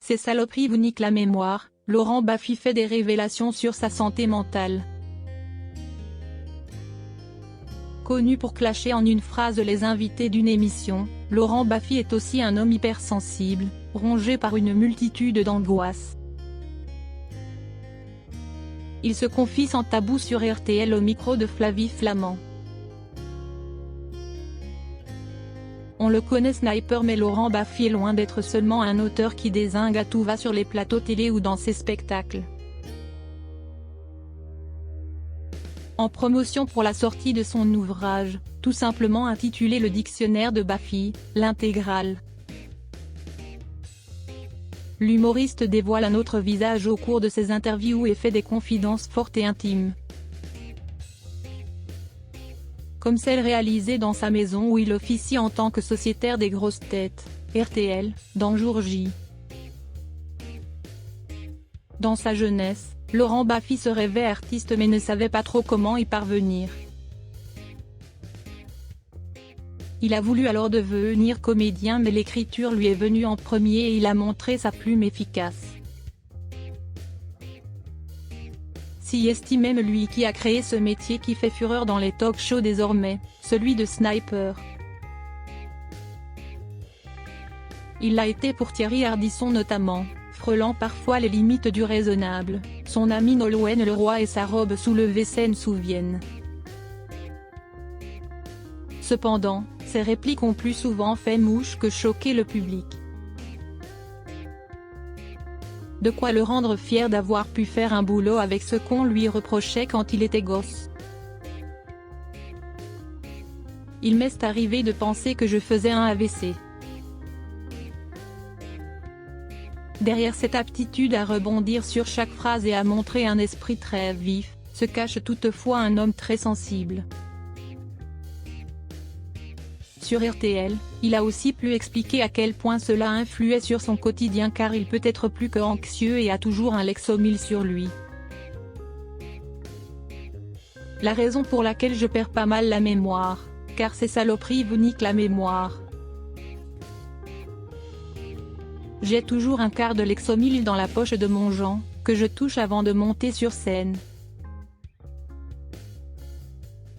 Ces saloperies vous niquent la mémoire. Laurent Baffy fait des révélations sur sa santé mentale. Connu pour clasher en une phrase les invités d'une émission, Laurent Baffy est aussi un homme hypersensible, rongé par une multitude d'angoisses. Il se confie sans tabou sur RTL au micro de Flavie Flament. On le connaît sniper, mais Laurent Baffy est loin d'être seulement un auteur qui dézingue à tout va sur les plateaux télé ou dans ses spectacles. En promotion pour la sortie de son ouvrage, tout simplement intitulé Le Dictionnaire de Baffy, l'intégrale, l'humoriste dévoile un autre visage au cours de ses interviews et fait des confidences fortes et intimes. Comme celle réalisée dans sa maison où il officie en tant que sociétaire des grosses têtes, RTL, dans Jour J. Dans sa jeunesse, Laurent Baffy se rêvait artiste mais ne savait pas trop comment y parvenir. Il a voulu alors devenir comédien, mais l'écriture lui est venue en premier et il a montré sa plume efficace. S'y estime même lui qui a créé ce métier qui fait fureur dans les talk-shows désormais, celui de sniper. Il l'a été pour Thierry Ardisson notamment, frôlant parfois les limites du raisonnable. Son ami Nolwenn Leroy et sa robe soulevée s'en souviennent. Cependant, ses répliques ont plus souvent fait mouche que choqué le public. De quoi le rendre fier d'avoir pu faire un boulot avec ce qu'on lui reprochait quand il était gosse. Il m'est arrivé de penser que je faisais un AVC. Derrière cette aptitude à rebondir sur chaque phrase et à montrer un esprit très vif, se cache toutefois un homme très sensible. Sur RTL, il a aussi pu expliquer à quel point cela influait sur son quotidien car il peut être plus que anxieux et a toujours un Lexomil sur lui. La raison pour laquelle je perds pas mal la mémoire, car ces saloperies vous niquent la mémoire. J'ai toujours un quart de Lexomil dans la poche de mon Jean, que je touche avant de monter sur scène.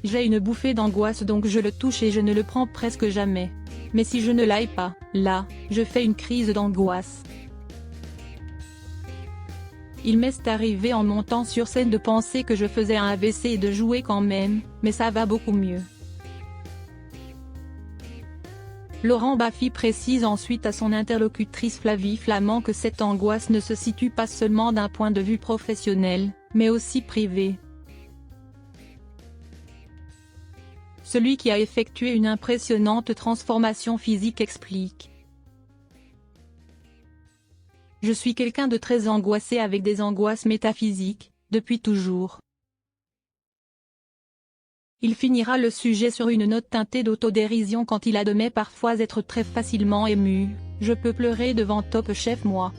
J'ai une bouffée d'angoisse donc je le touche et je ne le prends presque jamais. Mais si je ne l'aille pas, là, je fais une crise d'angoisse. Il m'est arrivé en montant sur scène de penser que je faisais un AVC et de jouer quand même, mais ça va beaucoup mieux. Laurent Baffy précise ensuite à son interlocutrice Flavie Flament que cette angoisse ne se situe pas seulement d'un point de vue professionnel, mais aussi privé. Celui qui a effectué une impressionnante transformation physique explique. Je suis quelqu'un de très angoissé avec des angoisses métaphysiques, depuis toujours. Il finira le sujet sur une note teintée d'autodérision quand il admet parfois être très facilement ému. Je peux pleurer devant Top Chef moi.